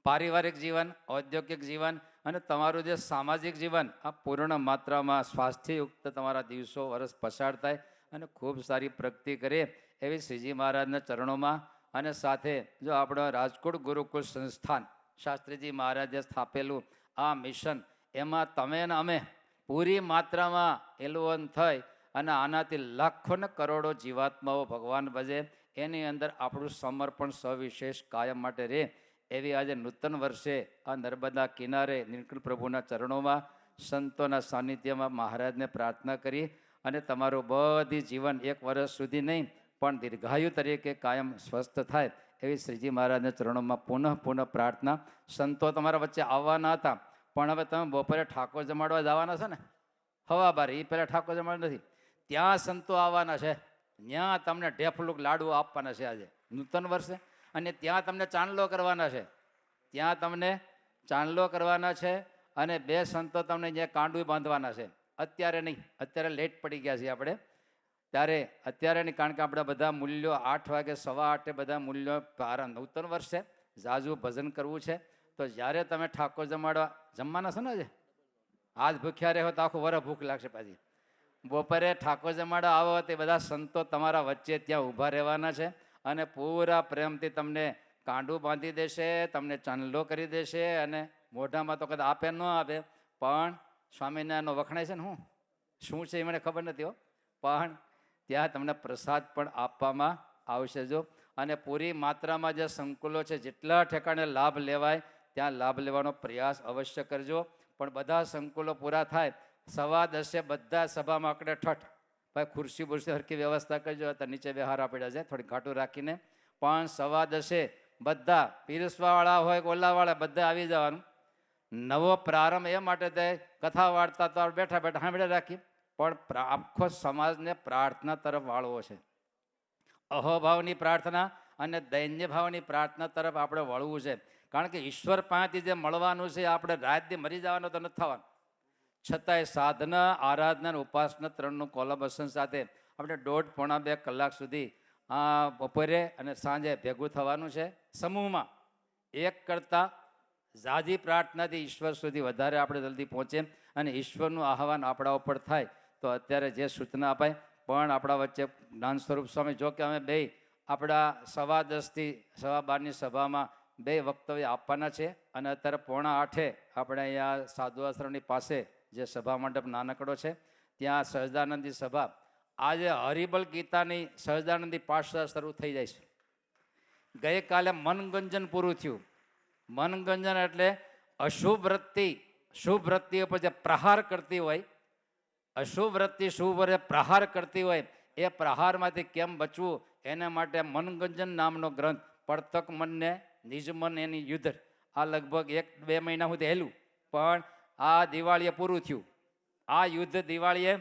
પારિવારિક જીવન, ઔદ્યોગિક જીવન અને તમારું જે સામાજિક જીવન આ પૂર્ણ માત્રામાં સ્વાસ્થ્યયુક્ત તમારા દિવસો, વર્ષ પસાર થાય અને ખૂબ સારી પ્રગતિ કરે એવી શ્રીજી મહારાજના ચરણોમાં. અને સાથે જો આપણો રાજકોટ ગુરુકુળ સંસ્થાન શાસ્ત્રીજી મહારાજે સ્થાપેલું આ મિશન, એમાં તમે ને અમે પૂરી માત્રામાં એલવન થઈ અને આનાથી લાખો ને કરોડો જીવાત્માઓ ભગવાન ભજે, એની અંદર આપણું સમર્પણ સવિશેષ કાયમ માટે રહે એવી આજે નૂતન વર્ષે આ નર્મદા કિનારે નીલકંઠ પ્રભુના ચરણોમાં, સંતોના સાનિધ્યમાં મહારાજને પ્રાર્થના કરી. અને તમારું બધી જીવન 1 વર્ષ સુધી નહીં પણ દીર્ઘાયુ તરીકે કાયમ સ્વસ્થ થાય એવી શ્રીજી મહારાજના ચરણોમાં પુનઃ પ્રાર્થના. સંતો તમારા વચ્ચે આવવાના હતા, પણ હવે તમે બપોરે ઠાકોર જમાડવા જવાના છો ને, હવા બાર, એ પહેલાં ઠાકોર જમાડ નથી, ત્યાં સંતો આવવાના છે. ત્યાં તમને ઢેફલુક લાડુ આપવાના છે આજે નૂતન વર્ષે. અને ત્યાં તમને ચાંદલો કરવાના છે, ત્યાં તમને ચાંદલો કરવાના છે. અને 2 સંતો તમને જ્યાં કાંડું બાંધવાના છે. અત્યારે નહીં, અત્યારે લેટ પડી ગયા છીએ આપણે, ત્યારે અત્યારે નહીં. કારણ કે આપણા બધા મૂલ્યો 8 વાગે, 8:15 બધા મૂલ્યો પ્રારંભ. નૂતન વર્ષે ઝાઝું ભજન કરવું છે. તો જ્યારે તમે ઠાકોર જમાડવા જમવાના છો ને, આજ ભૂખ્યા રહો તો આખું વરસ ભૂખ લાગશે. પાછી બપોરે ઠાકોર જમાડવા આવો તે બધા સંતો તમારા વચ્ચે ત્યાં ઊભા રહેવાના છે અને પૂરા પ્રેમથી તમને કાંડું બાંધી દેશે, તમને ચાંદલો કરી દેશે. અને મોઢામાં તો કદાચ આપે ન આપે, પણ સ્વામિનારાયણનો વખણાય છે ને, શું છે એ મને ખબર નથી હો, પણ ત્યાં તમને પ્રસાદ પણ આપવામાં આવશે. જો અને પૂરી માત્રામાં જે સંકુલો છે, જેટલા ઠેકાણે લાભ લેવાય ત્યાં લાભ લેવાનો પ્રયાસ અવશ્ય કરજો. પણ બધા સંકુલો પૂરા થાય 10:15 બધા સભામાં અકડે ઠઠ. ભાઈ ખુરશી બુરશી હરકી વ્યવસ્થા કરજો, અત્યારે નીચે બેહારા પડ્યા છે, થોડી ઘાટું રાખીને. પણ 10:15 બધા પીરસવાવાળા હોય કે ઓલાવાળા બધા આવી જવાનું. નવો પ્રારંભ એ માટે થાય, કથા વાર્તા તો બેઠા બેઠા સાંભળે રાખી, પણ આખો સમાજને પ્રાર્થના તરફ વાળવો છે. અહોભાવની પ્રાર્થના અને દૈન્ય ભાવની પ્રાર્થના તરફ આપણે વળવું છે. કારણ કે ઈશ્વર પાસેથી જે મળવાનું છે આપણે રાતથી મરી જવાનું તો નથી થવાનું. છતાંય સાધના, આરાધના અને ઉપાસના ત્રણનું કોલાબોરેશન સાથે આપણે 1.5-2 કલાક સુધી બપોરે અને સાંજે ભેગું થવાનું છે સમૂહમાં. એક કરતાં ઝાઝી પ્રાર્થનાથી ઈશ્વર સુધી વધારે આપણે જલ્દી પહોંચે અને ઈશ્વરનું આહવાન આપણા ઉપર થાય. તો અત્યારે જે સૂચના અપાય પણ આપણા વચ્ચે જ્ઞાન સ્વરૂપ સ્વામી, જો કે અમે બે આપણા 10:15 થી 12:15ની સભામાં 2 વક્તવ્ય આપવાના છે અને અત્યારે 7:45 આપણે અહીંયા સાધુ આશ્રમની પાસે જે સભા મંડપ નાનકડો છે ત્યાં સહજાનંદી સભા, આજે હરિબલ ગીતાની સહજાનંદી પાઠશાળા શરૂ થઈ જાય છે. ગઈકાલે મનગંજન પૂરું થયું. મનગંજન એટલે અશુભ વૃત્તિ, શુભ વૃત્તિ ઉપર જે પ્રહાર કરતી હોય, અશુભ વૃત્તિ શુભ વડે પ્રહાર કરતી હોય એ પ્રહારમાંથી કેમ બચવું એના માટે મનગંજન નામનો ગ્રંથ, પડતક મનને નિજ મન એની યુદ્ધ, આ લગભગ 1-2 મહિના સુધી હેલું પણ આ દિવાળીએ પૂરું થયું. આ યુદ્ધ દિવાળીએ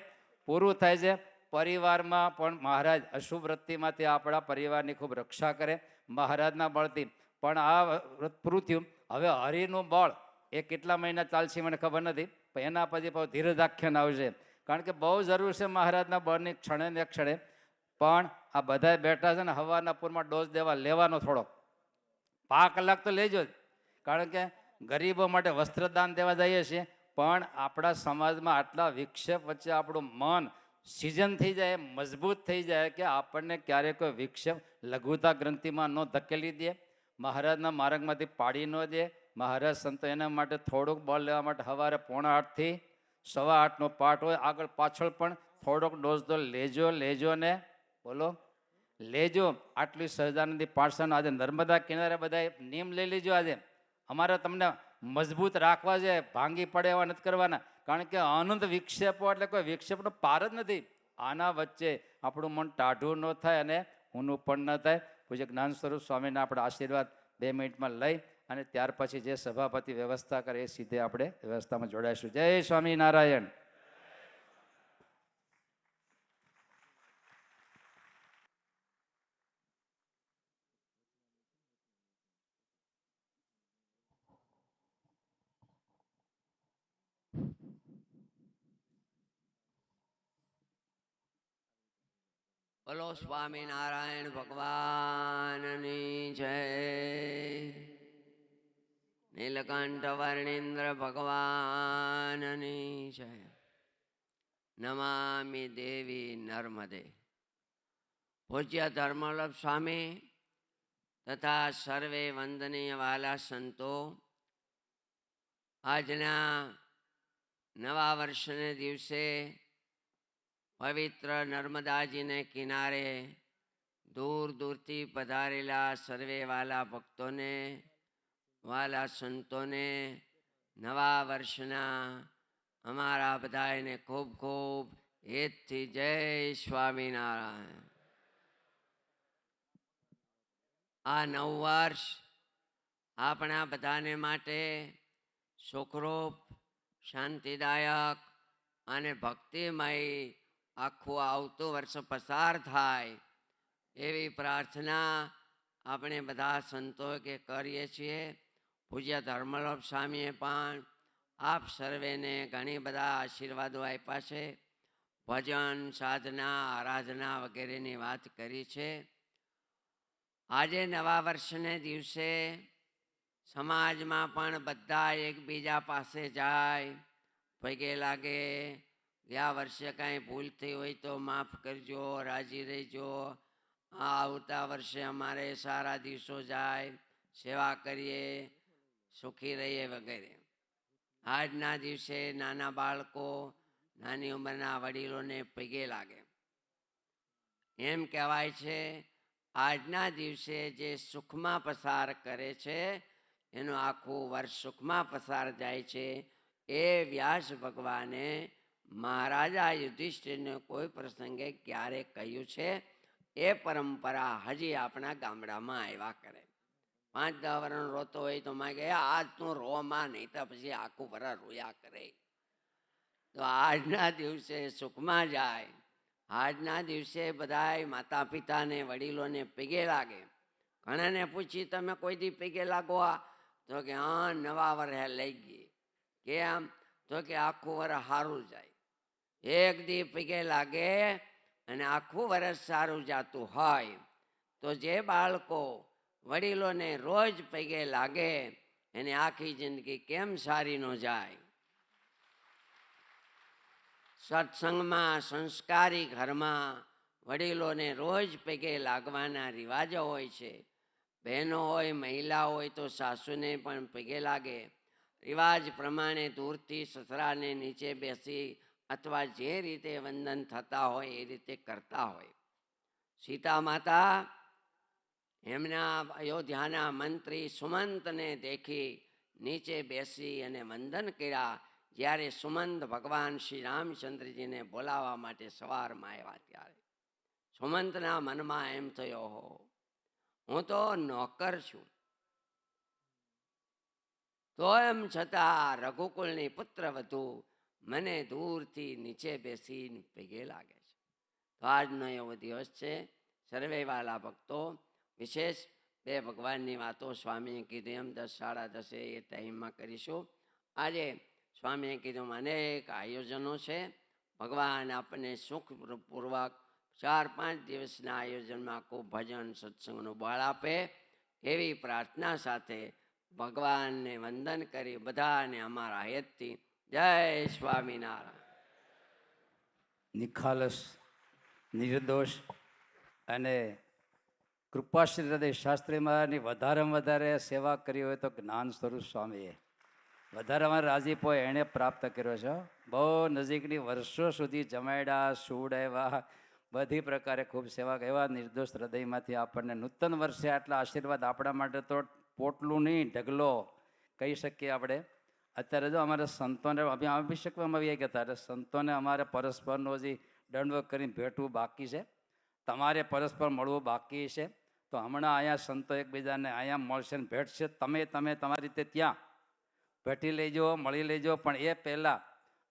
પૂરું થાય છે. પરિવારમાં પણ મહારાજ અશુભ વૃત્તિમાંથી આપણા પરિવારની ખૂબ રક્ષા કરે મહારાજના બળથી. પણ આ વ્રત પૂરું થયું. હવે હરિનું બળ એ કેટલા મહિના ચાલશે મને ખબર નથી, પણ એના પછી ધીરજાખ્યાન આવશે. કારણ કે બહુ જરૂર છે મહારાજના બળની ક્ષણે ને ક્ષણે. પણ આ બધા બેઠા છે ને હવારના પૂરમાં ડોઝ લેવાનો થોડો 5 કલાક તો લેજો જ. કારણ કે ગરીબો માટે વસ્ત્રદાન દેવા જઈએ છીએ પણ આપણા સમાજમાં આટલા વિક્ષેપ વચ્ચે આપણું મન સિઝન થઈ જાય, મજબૂત થઈ જાય કે આપણને ક્યારેક કોઈ વિક્ષેપ લઘુતા ગ્રંથિમાં ન ધકેલી દે, મહારાજના માર્ગમાંથી પાડી ન દે. મહારાજ સંતો એના માટે થોડુંક બળ લેવા માટે સવારે 7:45 થી 8:15નો પાઠ હોય. આગળ પાછળ પણ થોડોક ડોઝ તો લેજો ને બોલો લેજો. આટલી સહજાનંદી પાઠશાળાનો આજે નર્મદા કિનારે બધા નિયમ લઈ લેજો. આજે અમારે તમને મજબૂત રાખવા છે, ભાંગી પડે એવા નથી કરવાના. કારણ કે અનંત વિક્ષેપો એટલે કોઈ વિક્ષેપનો પાર જ નથી. આના વચ્ચે આપણું મન ટાઢું ન થાય અને ઊનું પણ ન થાય. પૂજ્ય જ્ઞાન સ્વરૂપ સ્વામીના આપણે આશીર્વાદ 2 મિનિટમાં લઈ અને ત્યાર પછી જે સભાપતિ વ્યવસ્થા કરે એ સીધે આપણે વ્યવસ્થામાં જોડાઈશું. જય સ્વામિનારાયણ. બોલો સ્વામિનારાયણ ભગવાનની જય. નીલકંઠ વર્ણિન્દ્ર ભગવાનની જય. નમામિ દેવી નર્મદે. પૂજ્ય ધર્મવલ્લભ સ્વામી તથા સર્વે વંદનીય વાલા સંતો, આજના નવા વર્ષને દિવસે પવિત્ર નર્મદાજીને કિનારે દૂર દૂરથી પધારેલા સર્વે વાલા ભક્તોને, વાલા સંતોને નવા વર્ષના અમારા બધાને ખૂબ ખૂબ હેતથી જય સ્વામિનારાયણ. આ નવ વર્ષ આપણા બધાને માટે સુખરૂપ, શાંતિદાયક અને ભક્તિમય આખું આવતું વર્ષ પસાર થાય એવી પ્રાર્થના આપણે બધા સંતોએ કરીએ છીએ. પૂજ્ય ધર્મવલ્લભ સ્વામીએ પણ આપ સર્વેને ઘણી બધા આશીર્વાદો આપ્યા છે. ભજન, સાધના, આરાધના વગેરેની વાત કરી છે. આજે નવા વર્ષને દિવસે સમાજમાં પણ બધા એકબીજા પાસે જાય, પગે લાગે, ગયા વર્ષે કાંઈ ભૂલ થઈ હોય તો માફ કરજો, રાજી રહેજો, આવતા વર્ષે અમારે સારા દિવસો જાય, સેવા કરીએ, સુખી રહીએ વગેરે. આજના દિવસે નાના બાળકો, નાની ઉંમરના વડીલોને પગે લાગે. એમ કહેવાય છે આજના દિવસે જે સુખમાં પસાર કરે છે એનું આખું વર્ષ સુખમાં પસાર જાય છે. એ વ્યાસ ભગવાને મહારાજા યુધિષ્ઠિરને કોઈ પ્રસંગે ક્યારે કહ્યું છે. એ પરંપરા હજી આપણા ગામડામાં આવ્યા કરે. 5-10 વર્ષનો રોતો હોય તો માગે આજ તું રોમાં, નહીં તો પછી આખું વરસ રોયા કરે. તો આજના દિવસે સુખમાં જાય. આજના દિવસે બધાય માતા પિતાને, વડીલોને પગે લાગે ઘણાને પૂછી તમે કોઈ દી પગે લાગવા, તો કે હા નવા વર્ષે લઈ ગઈ. કેમ? તો કે આખું વર્ષ સારું જાય. એક દી પગે લાગે અને આખું વર્ષ સારું જાતું હોય તો જે બાળકો વડીલોને રોજ પગે લાગે એને આખી જિંદગી કેમ સારી ન જાય? સત્સંગમાં, સંસ્કારી ઘરમાં વડીલોને રોજ પગે લાગવાના રિવાજો હોય છે. બહેનો હોય, મહિલા હોય તો સાસુને પણ પગે લાગે. રિવાજ પ્રમાણે દૂરથી સસરાને નીચે બેસી અથવા જે રીતે વંદન થતા હોય એ રીતે કરતા હોય. સીતા માતા એમના અયોધ્યાના મંત્રી સુમંતને દેખી નીચે બેસી અને વંદન કર્યા. જ્યારે સુમંત ભગવાન શ્રી રામચંદ્રજીને બોલાવવા માટે સવારમાં આવ્યા ત્યારે સુમંતના મનમાં એમ થયો, હો હું તો નોકર છું, તો એમ છતાં રઘુકુળની પુત્ર વધુ મને દૂરથી નીચે બેસીને પગે લાગે છે. તો આજનો એવો દિવસ છે. સર્વે વાલા ભક્તો, વિશેષ બે ભગવાનની વાતો સ્વામીએ કીધું એમ 10 સાડા 10 એ ટાઈમમાં કરીશું. આજે સ્વામીએ કીધું અનેક આયોજનો છે. ભગવાન આપણને સુખપૂર્વક 4-5 દિવસના આયોજનમાં ખૂબ ભજન સત્સંગનું બળ આપે એવી પ્રાર્થના સાથે ભગવાનને વંદન કરી બધાને અમારા હેતથી જય સ્વામિનારાયણ. નિખાલસ, નિર્દોષ અને કૃપાશ્રી હૃદય શાસ્ત્રી મહારાજની વધારેમાં વધારે સેવા કરી હોય તો જ્ઞાન સ્વરૂપ સ્વામીએ વધારેમાં રાજીપો એણે પ્રાપ્ત કર્યો છે. બહુ નજીકની વર્ષો સુધી જમાડ્યા, સુવડાવ્યા, બધી પ્રકારે ખૂબ સેવા. એવા નિર્દોષ હૃદયમાંથી આપણને નૂતન વર્ષે આટલા આશીર્વાદ આપણા માટે તો પોટલું નહીં, ઢગલો કહી શકીએ આપણે. અત્યારે જો અમારે સંતોને અભિષેકમાં આવી ગયા હતા એટલે સંતોને અમારે પરસ્પરનો હજી દંડવત કરીને ભેટવું બાકી છે. તમારે પરસ્પર મળવું બાકી છે. તો હમણાં અહીંયા સંતો એકબીજાને અહીંયા મળશે ને ભેટશે. તમે તમારી રીતે ત્યાં ભેટી લેજો, મળી લેજો. પણ એ પહેલાં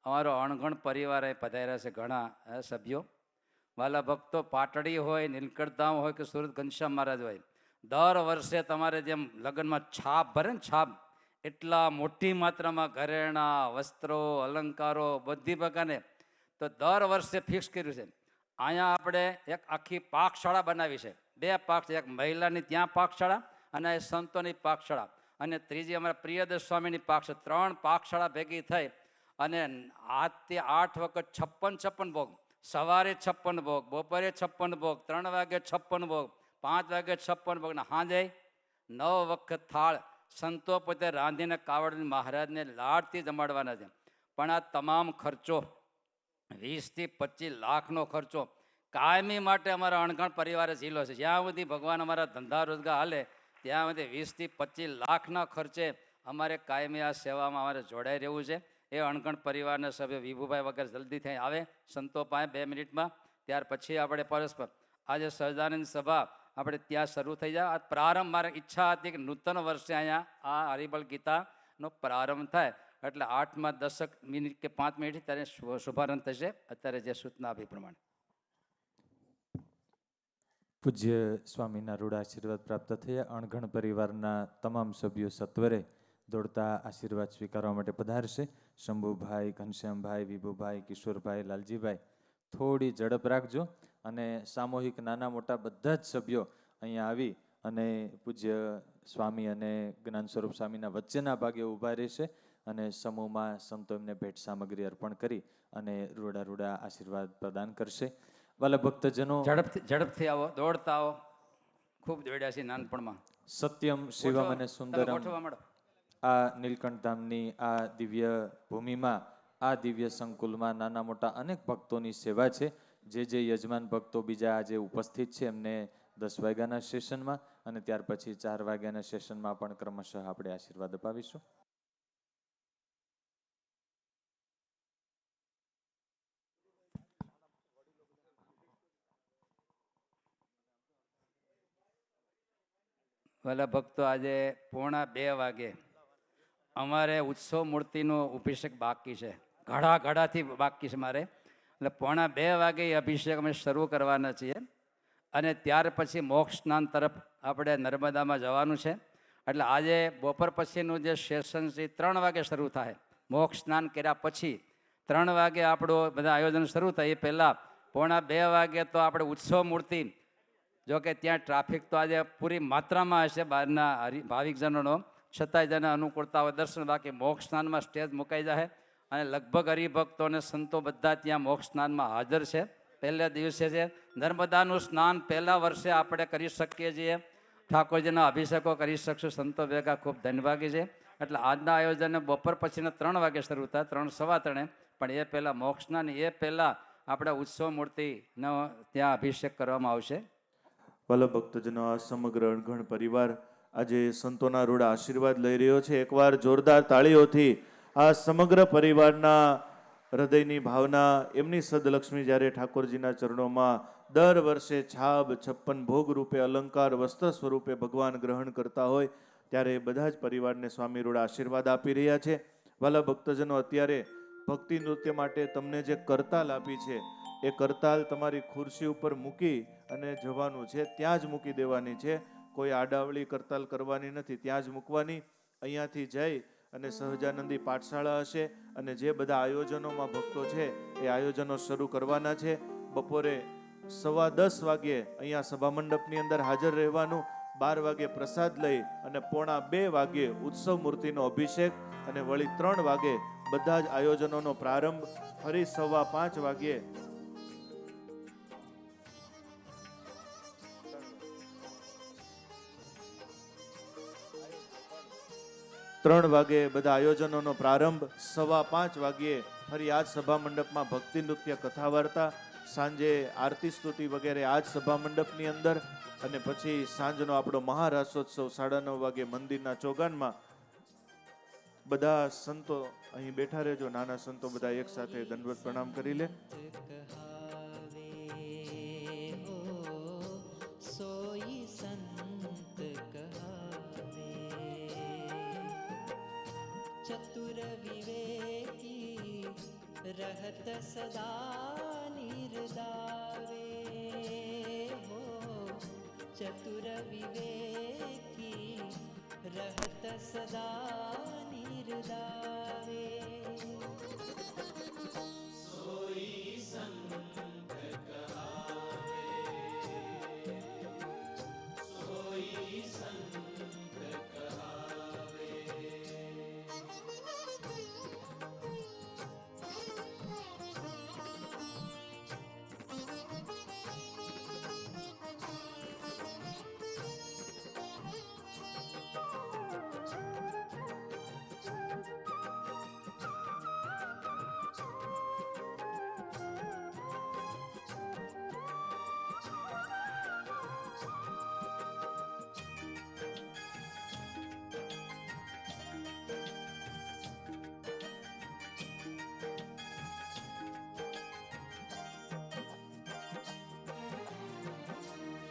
અમારો અણઘણ પરિવાર અહીં પધાર્યા છે, ઘણા સભ્યો. વાલા ભક્તો, પાટડી હોય, નીલકંઠધામ હોય કે સુરત ઘનશ્યામ મહારાજ હોય, દર વર્ષે તમારે જેમ લગ્નમાં છાપ ભરે ને છાપ, એટલા મોટી માત્રામાં ઘરેણાં, વસ્ત્રો, અલંકારો બધી પ્રકારને તો દર વર્ષે ફિક્સ કર્યું છે. અહીંયા આપણે એક આખી પાકશાળા બનાવી છે. 2 પાક, એક મહિલાની ત્યાં પાકશાળા અને સંતોની પાકશાળા, અને ત્રીજી અમારા પ્રિયદર્શ સ્વામીની પાકશાળા. 3 પાકશાળા ભેગી થઈ અને આજથી 8 વખત 56 ભોગ, સવારે 56 ભોગ, બપોરે 56 ભોગ, 3 વાગે 56 ભોગ, 5 વાગે 56 ભોગ, ને સાંજે 9 વખત થાળ સંતો પોતે રાંધીને કાવડ મહારાજને લાડથી જમાડવાના છે. પણ આ તમામ ખર્ચો 20 થી 25 લાખનો ખર્ચો કાયમી માટે અમારા અણઘણ પરિવારે ઝીલો છે. જ્યાં સુધી ભગવાન અમારા ધંધા રોજગાર હાલે ત્યાં સુધી 20 થી 25 લાખના ખર્ચે અમારે કાયમી આ સેવામાં અમારે જોડાઈ રહેવું છે. એ અણઘણ પરિવારના સભ્ય વિભુભાઈ વગેરે જલ્દી થઈ આવે સંતો પાસે 2 મિનિટમાં, ત્યાર પછી આપણે પરસ્પર આજે સહજાનંદ સભા આપણે ત્યાં શરૂ થઈ જાય. આ પ્રારંભ, મારી ઈચ્છા હતી કે નૂતન વર્ષે અહીંયા આ હરિબલ ગીતાનો પ્રારંભ થાય એટલે 8માં 10 મિનિટ કે 5 મિનિટ ત્યારે શુભારંભ થશે. અત્યારે જે સૂચના આપી પ્રમાણે પૂજ્ય સ્વામીના રૂઢ આશીર્વાદ પ્રાપ્ત થયા. અણઘણ પરિવારના તમામ સભ્યો સત્વરે દોડતા આશીર્વાદ સ્વીકારવા માટે પધારશે. શંભુભાઈ, ઘનશ્યામભાઈ, વિભુભાઈ, કિશોરભાઈ, લાલજીભાઈ, થોડી ઝડપ રાખજો. અને સામૂહિક નાના મોટા બધા જ સભ્યો અહીંયા આવી અને પૂજ્ય સ્વામી અને જ્ઞાન સ્વરૂપ સ્વામીના વચ્ચેના ભાગે ઊભા રહેશે અને સમૂહમાં સંતો એમને ભેટ સામગ્રી અર્પણ કરી અને રૂડા આશીર્વાદ પ્રદાન કરશે. વાલા ભક્તજનો, ઝડપથી આવો, દોડતા આવો. ખૂબ દોડ્યા છે નાનપણમાં. સત્યમ શિવમ અને સુંદરમ, ગોઠવવા માંડો. આ નીલકંઠધામની આ દિવ્ય ભૂમિમાં, આ દિવ્ય સંકુલમાં નાના મોટા અનેક ભક્તોની સેવા છે. જે યજમાન ભક્તો બીજા આજે ઉપસ્થિત છે એમને 10 વાગ્યાના સેશનમાં અને ત્યાર પછી 4 વાગ્યાના સેશનમાં પણ ક્રમશઃ આપણે આશીર્વાદ અપાવીશું. વાલા ભક્તો, આજે 1:45 વાગે અમારે ઉત્સવ મૂર્તિનો અભિષેક બાકી છે. ઘડાથી બાકી છે મારે. એટલે 1:45 વાગે અભિષેક અમે શરૂ કરવાના છીએ. અને ત્યાર પછી મોક્ષ સ્નાન તરફ આપણે નર્મદામાં જવાનું છે. એટલે આજે બપોર પછીનું જે સેશન છે 3 વાગે શરૂ થાય. મોક્ષ સ્નાન કર્યા પછી 3 વાગે આપણું બધા આયોજન શરૂ થાય. એ પહેલાં 1:45 વાગે તો આપણે ઉત્સવ મૂર્તિ, જો કે ત્યાં ટ્રાફિક તો આજે પૂરી માત્રામાં હશે બહારના ભાવિકજનોનો, છતાંય જેને અનુકૂળતા હોય દર્શન. બાકી મોક્ષ સ્નાનમાં સ્ટેજ મુકાઈ જાય અને લગભગ હરિભક્તો અને સંતો બધા ત્યાં મોક્ષ સ્નાનમાં હાજર છે. પહેલા દિવસે છે નર્મદાનું સ્નાન પહેલા વર્ષે આપણે કરી શકીએ છીએ. ઠાકોરજીના અભિષેકો કરી શકશું સંતો ભેગા, ખૂબ ધન્યવાદી છે. એટલે આજના આયોજન બપોર પછીના 3 વાગે શરૂ થાય, 3 સવા 3, પણ એ પહેલાં મોક્ષ સ્નાન, એ પહેલાં આપણે ઉત્સવ મૂર્તિનો ત્યાં અભિષેક કરવામાં આવશે. વલ્લભ ભક્તજનો, આ સમગ્ર અણઘણ પરિવાર આજે સંતોના રૂડા આશીર્વાદ લઈ રહ્યો છે. એકવાર જોરદાર તાળીઓથી આ સમગ્ર પરિવારના હૃદયની ભાવના, એમની સદલક્ષ્મી જ્યારે ઠાકોરજીના ચરણોમાં દર વર્ષે છાબ 56 ભોગ રૂપે અલંકાર વસ્ત્ર સ્વરૂપે ભગવાન ગ્રહણ કરતા હોય ત્યારે બધા જ પરિવારને સ્વામી રૂડા આશીર્વાદ આપી રહ્યા છે. વલ્લભ ભક્તજનો, અત્યારે ભક્તિ નૃત્ય માટે તમને જે કરતાલ આપી છે એ કરતાલ તમારી ખુરશી ઉપર મૂકી અને જવાનું છે. ત્યાં જ મૂકી દેવાની છે, કોઈ આડાવળી કરતાલ કરવાની નથી, ત્યાં જ મૂકવાની. અહીંયાથી જઈ અને સહજાનંદી પાઠશાળા હશે અને જે બધા આયોજનોમાં ભક્તો છે એ આયોજનો શરૂ કરવાના છે. બપોરે 10:15 વાગ્યે અહીંયા સભા મંડપની અંદર હાજર રહેવાનું. 12 વાગે પ્રસાદ લઈ અને 1:45 વાગ્યે ઉત્સવ મૂર્તિનો અભિષેક અને વળી 3 વાગે બધા જ આયોજનોનો પ્રારંભ. ફરી 5:15 વાગ્યે 3 વાગે બધા આયોજનોનો પ્રારંભ. 5:15 વાગ્યે ફરી આ જ સભા મંડપમાં ભક્તિ નૃત્ય, કથા વાર્તા, સાંજે આરતી સ્તુતિ વગેરે આ જ સભા મંડપની અંદર. અને પછી સાંજનો આપણો મહારાસોત્સવ 9:30 વાગે મંદિરના ચોગાનમાં. બધા સંતો અહીં બેઠા રહેજો, નાના સંતો બધા એક સાથે દંડવત પ્રણામ કરી લે. सोई संत कहावे, चतुर विवेकी रहत सदा निर्दावे हो, चतुर विवेकी रहत सदा निर्दावे. सोई संत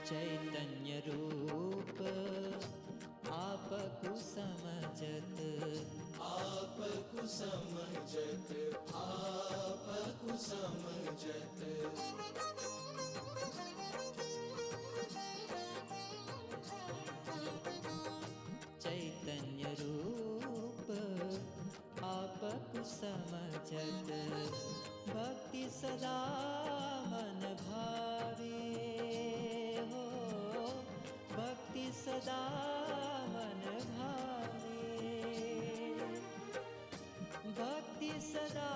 चैतन्य रूप आपको समझत, आपको समझत, आपको समझत. चैतन्य रूप आपको समझत, भक्ति सदा मन भावे हो, भक्ति सदा मन भावे, भक्ति सदा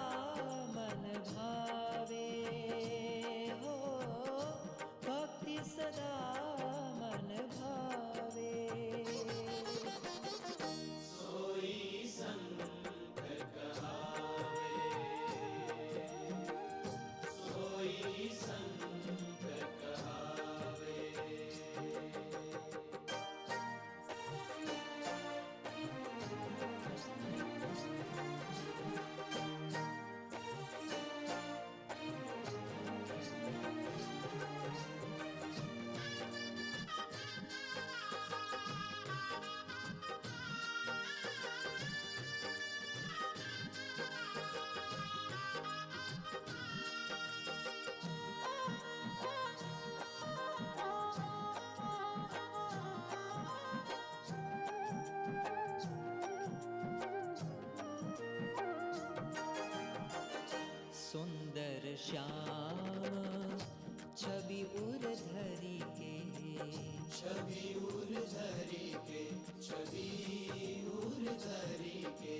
मन भावे हो, भक्ति सदा मन भावे. सोई संत कहावे, सोई संत कहावे. श्याम छवि उर धरी के छवि उर धरी के छवि उर धरी के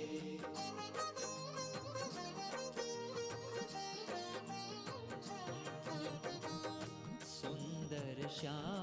सुंदर श्याम